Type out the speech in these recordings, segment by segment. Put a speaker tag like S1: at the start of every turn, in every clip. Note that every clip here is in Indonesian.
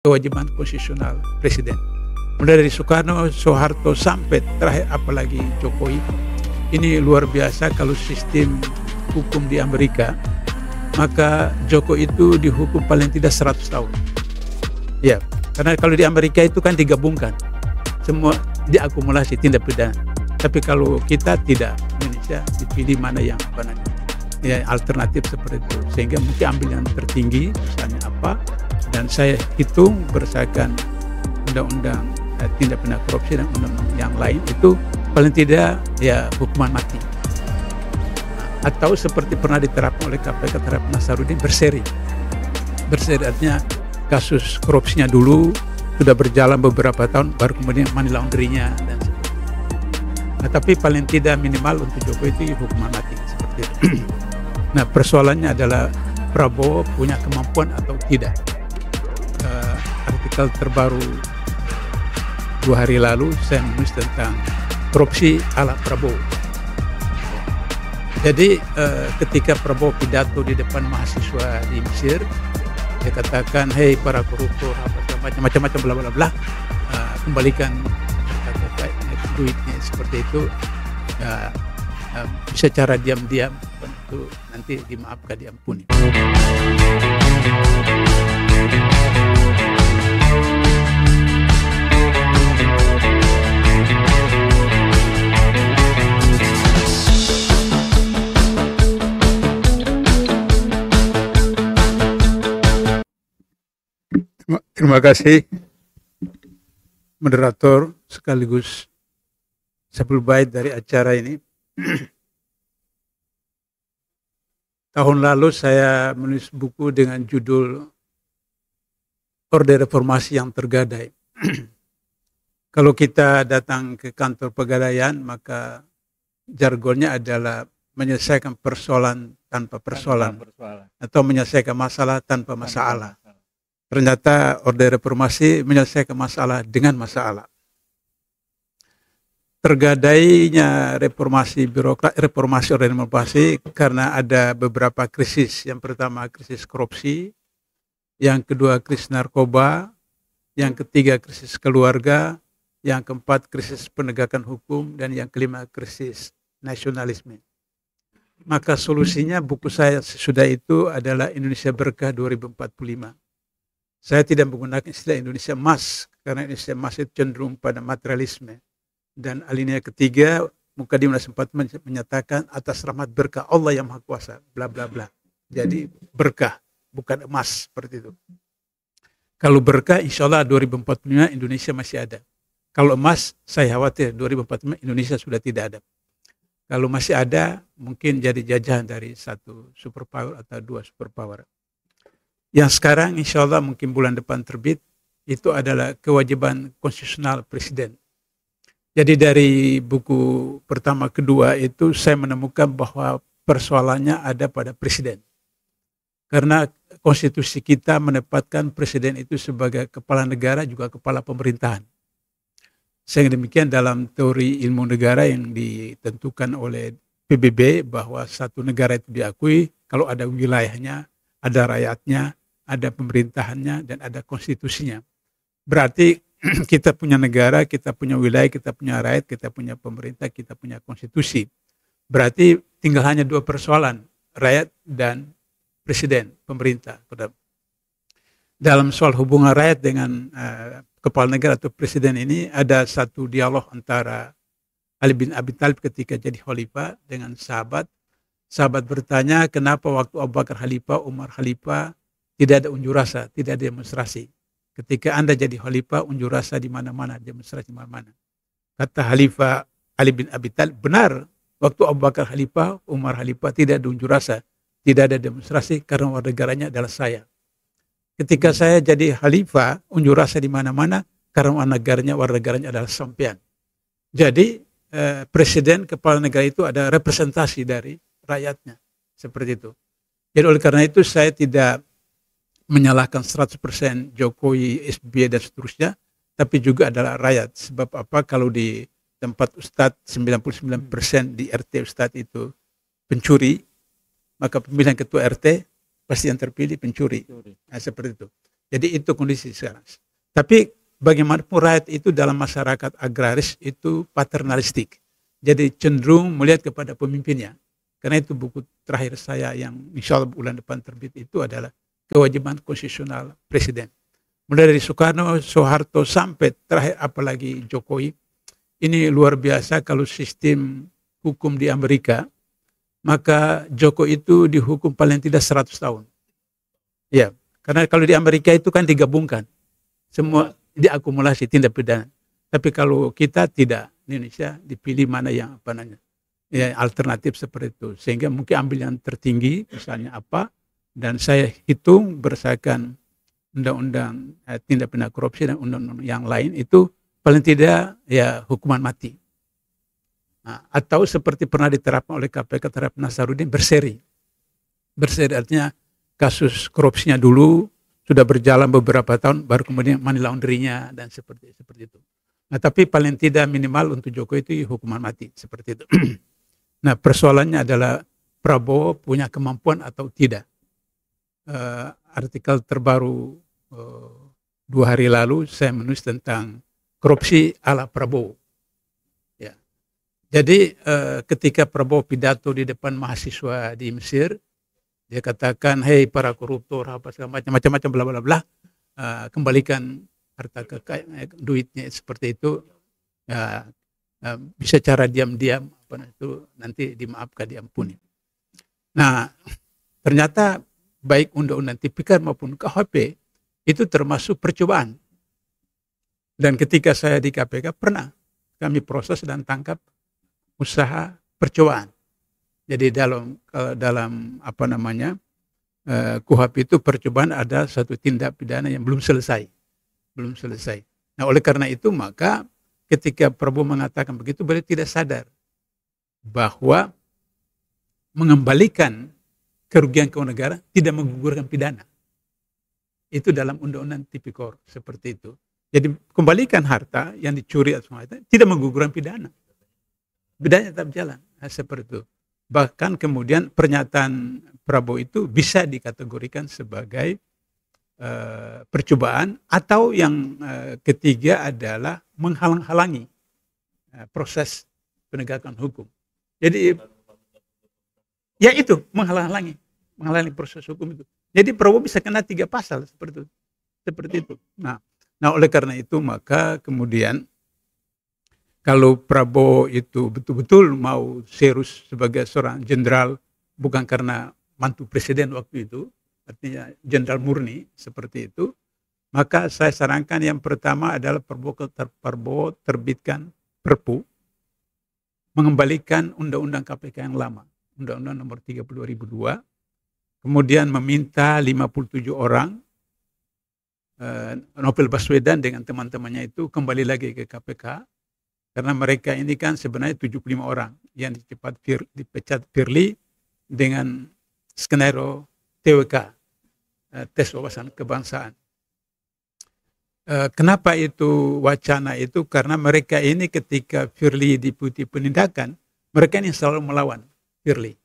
S1: kewajiban konstitusional presiden. Mulai dari Soekarno, Soeharto sampai terakhir apalagi Jokowi. Ini luar biasa kalau sistem hukum di Amerika, maka Jokowi itu dihukum paling tidak 100 tahun. Ya, karena kalau di Amerika itu kan digabungkan, semua diakumulasi tindak pidana. Tapi kalau kita tidak, Indonesia dipilih mana yang benar. Ya, alternatif seperti itu. Sehingga mungkin ambil yang tertinggi, misalnya apa, dan saya hitung berdasarkan undang-undang tindak pidana korupsi dan undang-undang yang lain itu paling tidak ya hukuman mati. Atau seperti pernah diterapkan oleh KPK terhadap Nasaruddin berseri. Berseri artinya kasus korupsinya dulu sudah berjalan beberapa tahun, baru kemudian money laundry-nya dan sebagainya. Nah, tapi paling tidak minimal untuk Jokowi itu hukuman mati seperti itu. Nah, persoalannya adalah Prabowo punya kemampuan atau tidak. Artikel terbaru 2 hari lalu saya menulis tentang korupsi ala Prabowo. Jadi ketika Prabowo pidato di depan mahasiswa di Mesir, dia katakan, hei para koruptor, macam-macam bla bla bla, kembalikan duitnya seperti itu. Bisa cara diam-diam, itu nanti dimaafkan, diampuni. Terima kasih moderator sekaligus sebelum bait dari acara ini. Tahun lalu saya menulis buku dengan judul Orde Reformasi yang Tergadai. Kalau kita datang ke kantor pegadaian, maka jargonnya adalah menyelesaikan persoalan tanpa persoalan, atau menyelesaikan masalah tanpa masalah. Ternyata Orde Reformasi menyelesaikan masalah dengan masalah. Tergadainya reformasi birokrat, reformasi Orde Reformasi karena ada beberapa krisis. Yang pertama krisis korupsi, yang kedua krisis narkoba, yang ketiga krisis keluarga, yang keempat krisis penegakan hukum, dan yang kelima krisis nasionalisme. Maka solusinya buku saya sesudah itu adalah Indonesia Berkah 2045. Saya tidak menggunakan istilah Indonesia Emas, karena Indonesia Emas itu cenderung pada materialisme. Dan alinea ketiga, Mukadimah sempat menyatakan atas rahmat berkah Allah yang Maha Kuasa, bla bla bla. Jadi berkah, bukan emas, seperti itu. Kalau berkah, insya Allah 2045 Indonesia masih ada. Kalau emas, saya khawatir 2045 Indonesia sudah tidak ada. Kalau masih ada, mungkin jadi jajahan dari satu superpower atau dua superpower. Yang sekarang insya Allah mungkin bulan depan terbit, itu adalah kewajiban konstitusional presiden. Jadi dari buku pertama kedua itu saya menemukan bahwa persoalannya ada pada presiden. Karena konstitusi kita menempatkan presiden itu sebagai kepala negara juga kepala pemerintahan. Sehingga demikian dalam teori ilmu negara yang ditentukan oleh PBB bahwa satu negara itu diakui kalau ada wilayahnya, ada rakyatnya, ada pemerintahannya, dan ada konstitusinya. Berarti kita punya negara, kita punya wilayah, kita punya rakyat, kita punya pemerintah, kita punya konstitusi. Berarti tinggal hanya dua persoalan, rakyat dan presiden, pemerintah. Dalam soal hubungan rakyat dengan kepala negara atau presiden ini ada satu dialog antara Ali bin Abi Thalib ketika jadi khalifah dengan sahabat. Sahabat bertanya, kenapa waktu Abu Bakar khalifah, Umar khalifah, tidak ada unjuk rasa, tidak ada demonstrasi. Ketika Anda jadi khalifah, unjuk rasa di mana-mana, demonstrasi di mana-mana. Kata Khalifah Ali bin Abi Thalib, benar. Waktu Abu Bakar khalifah, Umar khalifah, tidak ada unjuk rasa, tidak ada demonstrasi karena warga negaranya adalah saya. Ketika saya jadi khalifah, unjuk rasa di mana-mana karena warga negaranya adalah sampean. Jadi presiden kepala negara itu ada representasi dari rakyatnya, seperti itu. Jadi oleh karena itu saya tidak menyalahkan 100% Jokowi, SBY dan seterusnya, tapi juga adalah rakyat. Sebab apa? Kalau di tempat Ustadz 99% di RT Ustadz itu pencuri, maka pemilihan ketua RT pasti yang terpilih pencuri. Nah, seperti itu. Jadi itu kondisi sekarang. Tapi bagaimanapun rakyat itu dalam masyarakat agraris itu paternalistik. Jadi cenderung melihat kepada pemimpinnya. Karena itu buku terakhir saya yang insya Allah bulan depan terbit itu adalah kewajiban konstitusional presiden. Mulai dari Soekarno, Soeharto sampai terakhir apalagi Jokowi. Ini luar biasa kalau sistem hukum di Amerika, maka Jokowi itu dihukum paling tidak 100 tahun. Ya, karena kalau di Amerika itu kan digabungkan. Semua diakumulasi tindak pidana. Tapi kalau kita tidak, di Indonesia dipilih mana yang apa namanya, ya, alternatif seperti itu. Sehingga mungkin ambil yang tertinggi, misalnya apa, dan saya hitung berdasarkan undang-undang tindak pidana korupsi dan undang-undang yang lain itu paling tidak ya hukuman mati. Nah, atau seperti pernah diterapkan oleh KPK terhadap Nasaruddin berseri. Berseri artinya kasus korupsinya dulu sudah berjalan beberapa tahun, baru kemudian money laundry-nya dan seperti itu. Nah, tapi paling tidak minimal untuk Jokowi itu hukuman mati seperti itu. Nah, persoalannya adalah Prabowo punya kemampuan atau tidak. Artikel terbaru 2 hari lalu saya menulis tentang korupsi ala Prabowo. Ya. Jadi ketika Prabowo pidato di depan mahasiswa di Mesir, dia katakan, hei para koruptor, apa segala macam-macam bla bla bla, kembalikan harta kekayaan, duitnya seperti itu, ya, bisa cara diam-diam, apa itu nanti dimaafkan, diampuni. Nah, ternyata baik undang-undang tipikor maupun KUHP itu termasuk percobaan. Dan ketika saya di KPK pernah kami proses dan tangkap usaha percobaan. Jadi dalam apa namanya KUHP itu percobaan ada satu tindak pidana yang belum selesai. Nah, oleh karena itu maka ketika Prabowo mengatakan begitu, beliau tidak sadar bahwa mengembalikan kerugian keuangan negara tidak menggugurkan pidana. Itu dalam undang-undang tipikor seperti itu. Jadi kembalikan harta yang dicuri atau semua itu tidak menggugurkan pidana. Pidana tetap jalan. Nah, seperti itu. Bahkan kemudian pernyataan Prabowo itu bisa dikategorikan sebagai percobaan, atau yang ketiga adalah menghalang-halangi proses penegakan hukum. Jadi ya itu menghalang-halangi proses hukum itu. Jadi Prabowo bisa kena 3 pasal seperti itu. Nah, oleh karena itu maka kemudian kalau Prabowo itu betul-betul mau serius sebagai seorang jenderal, bukan karena mantu presiden waktu itu, artinya jenderal murni seperti itu, maka saya sarankan yang pertama adalah Prabowo terbitkan Perpu mengembalikan undang-undang KPK yang lama, Undang-Undang nomor 30 2002, kemudian meminta 57 orang, Novel Baswedan dengan teman-temannya itu kembali lagi ke KPK, karena mereka ini kan sebenarnya 75 orang yang dipecat Firly dengan skenario TWK, tes wawasan kebangsaan. Kenapa itu wacana itu? Karena mereka ini ketika Firly diputi penindakan, mereka ini selalu melawan Firly.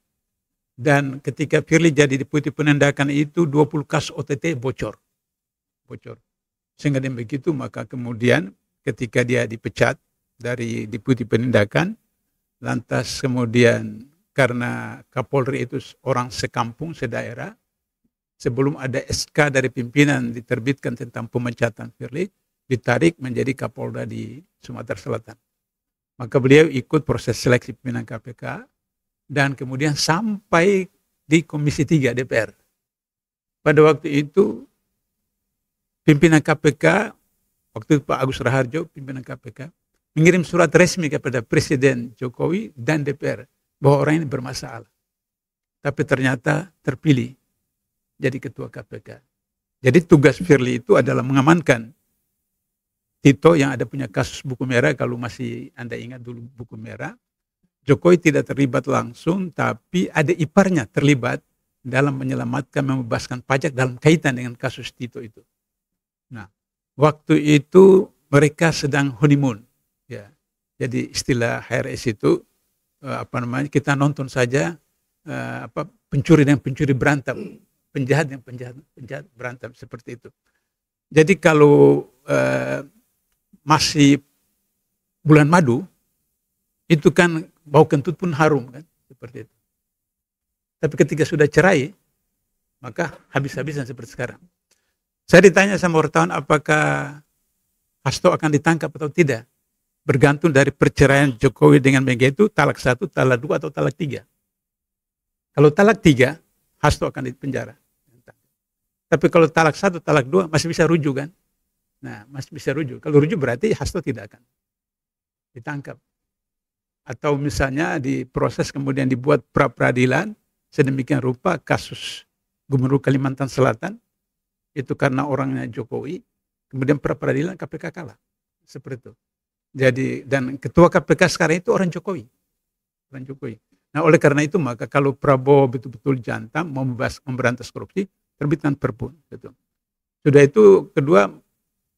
S1: Dan ketika Firly jadi diputi penindakan itu 20 kasus OTT bocor. Sehingga dengan begitu maka kemudian ketika dia dipecat dari diputi penindakan, lantas kemudian karena Kapolri itu orang sekampung, sedaerah, sebelum ada SK dari pimpinan diterbitkan tentang pemecatan Firly, ditarik menjadi Kapolda di Sumatera Selatan. Maka beliau ikut proses seleksi pimpinan KPK dan kemudian sampai di Komisi 3 DPR. Pada waktu itu pimpinan KPK, waktu itu Pak Agus Raharjo, pimpinan KPK, mengirim surat resmi kepada Presiden Jokowi dan DPR bahwa orang ini bermasalah. Tapi ternyata terpilih jadi ketua KPK. Jadi tugas Firly itu adalah mengamankan Tito yang ada punya kasus buku merah, kalau masih Anda ingat dulu buku merah. Jokowi tidak terlibat langsung, tapi ada iparnya terlibat dalam menyelamatkan, membebaskan pajak dalam kaitan dengan kasus Tito itu. Nah, waktu itu mereka sedang honeymoon. Ya. Jadi istilah HRS itu kita nonton saja pencuri dan pencuri berantem. Penjahat yang penjahat berantem seperti itu. Jadi kalau masih bulan madu, itu kan bau kentut pun harum kan, seperti itu. Tapi ketika sudah cerai, maka habis-habisan seperti sekarang. Saya ditanya sama wartawan apakah Hasto akan ditangkap atau tidak. Bergantung dari perceraian Jokowi dengan Mega itu talak 1, talak 2, atau talak 3. Kalau talak 3, Hasto akan dipenjara. Tapi kalau talak 1, talak 2 masih bisa rujuk kan. Nah, masih bisa rujuk. Kalau rujuk berarti Hasto tidak akan ditangkap. Atau misalnya diproses kemudian dibuat pra-peradilan sedemikian rupa kasus Gubernur Kalimantan Selatan itu karena orangnya Jokowi, kemudian pra-peradilan KPK kalah. Seperti itu. Jadi dan ketua KPK sekarang itu orang Jokowi. Orang Jokowi. Nah, oleh karena itu maka kalau Prabowo betul-betul jantan mau memberantas korupsi, terbitkan perpu. Gitu. Sudah itu kedua,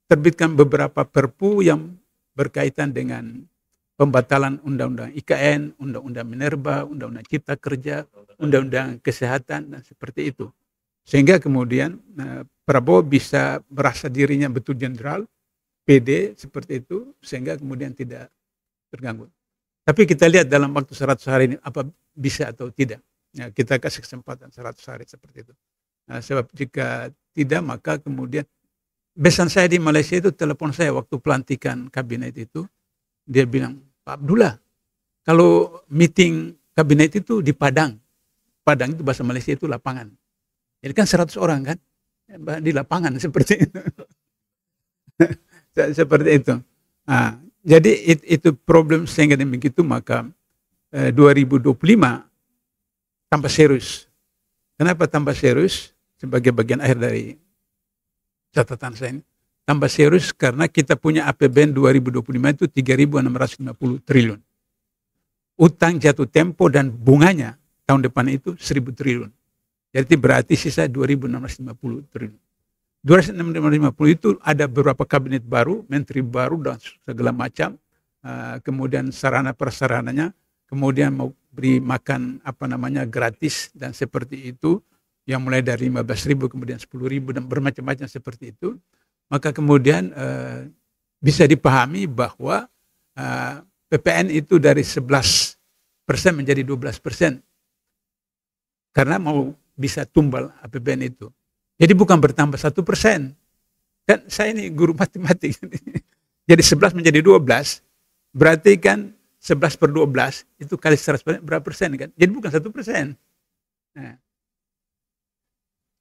S1: terbitkan beberapa perpu yang berkaitan dengan pembatalan undang-undang IKN, undang-undang Minerba, undang-undang Cipta Kerja, undang-undang Kesehatan, dan seperti itu. Sehingga kemudian Prabowo bisa merasa dirinya betul jenderal, PD, seperti itu, sehingga kemudian tidak terganggu. Tapi kita lihat dalam waktu 100 hari ini, apa bisa atau tidak. Ya, kita kasih kesempatan 100 hari seperti itu. Nah, sebab jika tidak, maka kemudian, besan saya di Malaysia itu, telepon saya waktu pelantikan kabinet itu, dia bilang, Pak Abdullah, kalau meeting kabinet itu di Padang, Padang itu bahasa Malaysia itu lapangan. Jadi kan 100 orang kan, di lapangan seperti itu. Seperti itu. Nah, jadi itu problem sehingga begitu maka 2025 tambah serius. Kenapa tambah serius? Sebagai bagian akhir dari catatan saya ini. Tambah serius karena kita punya APBN 2025 itu 3.650 triliun. Utang jatuh tempo dan bunganya tahun depan itu 1.000 triliun. Jadi berarti sisa 2.650 triliun. 2.650 itu ada beberapa kabinet baru, menteri baru dan segala macam. Kemudian sarana prasarananya, kemudian mau beri makan gratis dan seperti itu, yang mulai dari 15.000 kemudian 10.000 dan bermacam-macam seperti itu. Maka kemudian bisa dipahami bahwa PPN itu dari 11% menjadi 12%. Karena mau bisa tumbal APBN itu. Jadi bukan bertambah 1%. Kan saya ini guru matematik. Jadi 11 menjadi 12, berarti kan 11 per 12 itu kali 100% berapa persen kan? Jadi bukan 1%. Nah,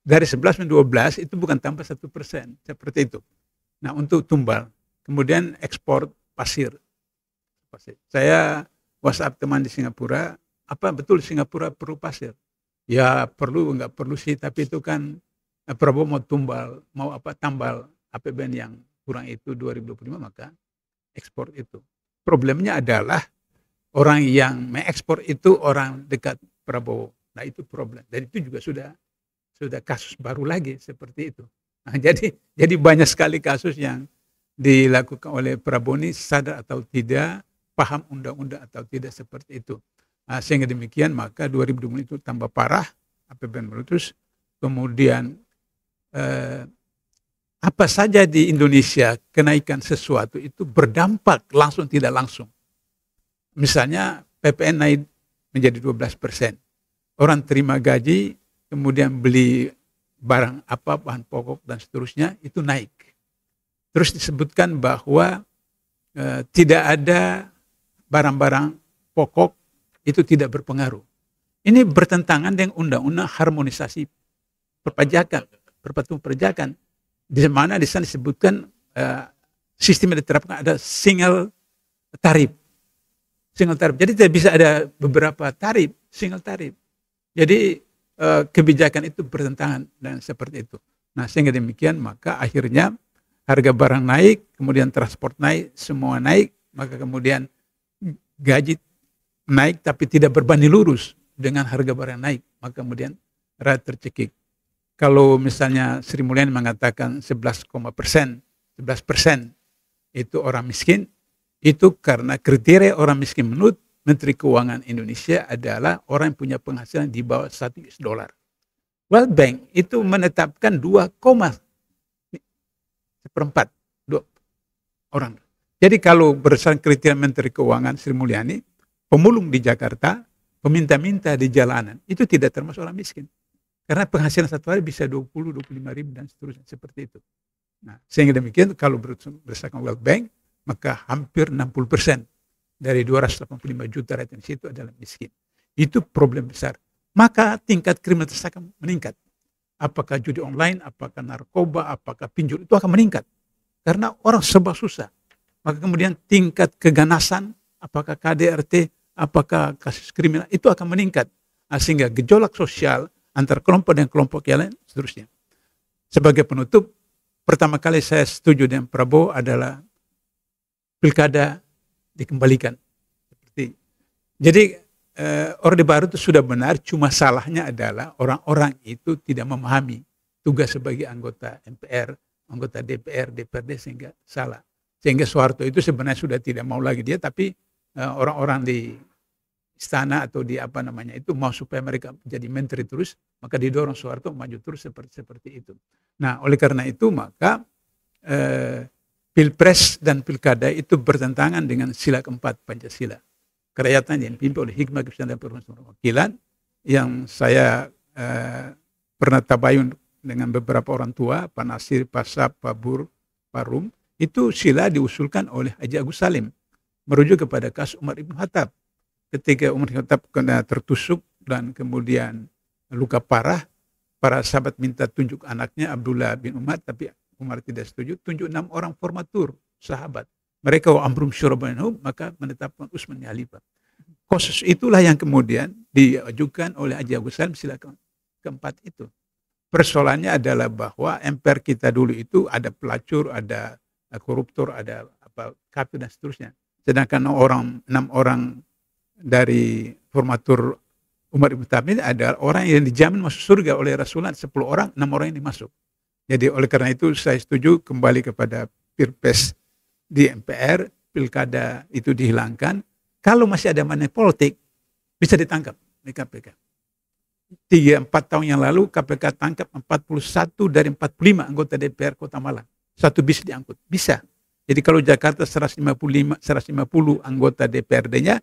S1: dari 11 menjadi 12 itu bukan tambah 1%. Seperti itu. Nah, untuk tumbal. Kemudian ekspor pasir. Saya WhatsApp teman di Singapura, apa betul Singapura perlu pasir? Ya perlu, enggak perlu sih, tapi itu kan Prabowo mau tambal APBN yang kurang itu 2025, maka ekspor itu. Problemnya adalah orang yang mengekspor itu orang dekat Prabowo. Nah, itu problem. Dan itu juga sudah kasus baru lagi seperti itu. Nah, jadi banyak sekali kasus yang dilakukan oleh Prabowo ini, sadar atau tidak, paham undang-undang atau tidak, seperti itu. Nah, sehingga demikian maka 2020 itu tambah parah APBN meletus. Kemudian apa saja di Indonesia kenaikan sesuatu itu berdampak langsung tidak langsung. Misalnya PPN naik menjadi 12%. Orang terima gaji, kemudian beli barang apa, bahan pokok dan seterusnya, itu naik. Terus disebutkan bahwa tidak ada barang-barang pokok itu tidak berpengaruh. Ini bertentangan dengan undang-undang harmonisasi perpajakan. Di mana di sana disebutkan sistem yang diterapkan ada single tarif. Jadi tidak bisa ada beberapa tarif, single tarif. Jadi kebijakan itu bertentangan dan seperti itu. Nah, sehingga demikian maka akhirnya harga barang naik, kemudian transport naik, semua naik, maka kemudian gaji naik tapi tidak berbanding lurus dengan harga barang naik, maka kemudian rakyat tercekik. Kalau misalnya Sri Mulyani mengatakan 11% itu orang miskin, itu karena kriteria orang miskin menurut Menteri Keuangan Indonesia adalah orang yang punya penghasilan di bawah $1. World Bank itu menetapkan 2,5 seperempat, 2 orang. Jadi kalau berdasarkan kriteria Menteri Keuangan Sri Mulyani, pemulung di Jakarta, peminta-minta di jalanan, itu tidak termasuk orang miskin. Karena penghasilan satu hari bisa 20-25 ribu dan seterusnya, seperti itu. Nah, sehingga demikian kalau berdasarkan World Bank, maka hampir 60% dari 285 juta rakyat Indonesia itu adalah miskin. Itu problem besar. Maka tingkat kriminalitas akan meningkat. Apakah judi online, apakah narkoba, apakah pinjol, itu akan meningkat. Karena orang serba susah. Maka kemudian tingkat keganasan, apakah KDRT, apakah kasus kriminal, itu akan meningkat. Sehingga gejolak sosial antara kelompok dan kelompok yang lain, seterusnya. Sebagai penutup, pertama kali saya setuju dengan Prabowo adalah pilkada dikembalikan. Jadi Orde Baru itu sudah benar, cuma salahnya adalah orang-orang itu tidak memahami tugas sebagai anggota MPR, anggota DPR, DPRD, sehingga salah. Sehingga Soeharto itu sebenarnya sudah tidak mau lagi dia, tapi orang-orang di istana atau di apa namanya itu mau supaya mereka jadi menteri terus, maka didorong Soeharto maju terus seperti itu. Nah, oleh karena itu maka Pilpres dan Pilkada itu bertentangan dengan sila keempat Pancasila. Kerakyatan yang dipimpin oleh hikmah, kebijaksanaan, dan perwakilan, yang saya pernah tabayun dengan beberapa orang tua, Pak Nasir, Pak Sab, Pak Bur, Pak Rum, itu sila diusulkan oleh Haji Agus Salim, merujuk kepada kasus Umar Ibn Khattab. Ketika Umar Ibn Khattab kena tertusuk dan kemudian luka parah, para sahabat minta tunjuk anaknya Abdullah bin Umar, tapi Umar tidak setuju, tunjuk 6 orang formatur sahabat. Mereka amrum syurabanhum, maka menetapkan Utsman khalifah. Kasus itulah yang kemudian diajukan oleh Haji Agus Salim sila keempat itu. Persoalannya adalah bahwa MPR kita dulu itu ada pelacur, ada koruptor, ada kafir dan seterusnya. Sedangkan 6 orang dari formatur Umar Ibn Khattab ini adalah orang yang dijamin masuk surga oleh Rasulullah, 10 orang, 6 orang ini masuk. Jadi oleh karena itu saya setuju kembali kepada Pilpres di MPR, pilkada itu dihilangkan. Kalau masih ada money politik, bisa ditangkap di KPK. 3-4 tahun yang lalu KPK tangkap 41 dari 45 anggota DPR Kota Malang. Satu bis diangkut. Bisa. Jadi kalau Jakarta 150 anggota DPRD-nya,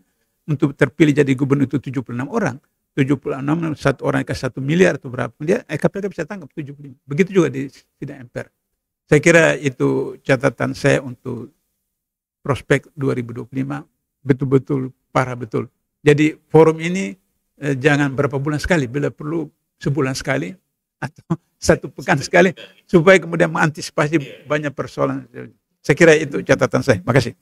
S1: untuk terpilih jadi gubernur itu 76 orang. 76, satu orang kasih 1 miliar atau berapa. Dia KPK bisa tangkap 75. Begitu juga di sidang MPR. Saya kira itu catatan saya untuk prospek 2025. Betul-betul parah betul. Jadi forum ini jangan berapa bulan sekali, bila perlu sebulan sekali atau 1 pekan sekali, supaya kemudian mengantisipasi banyak persoalan. Saya kira itu catatan saya. Makasih.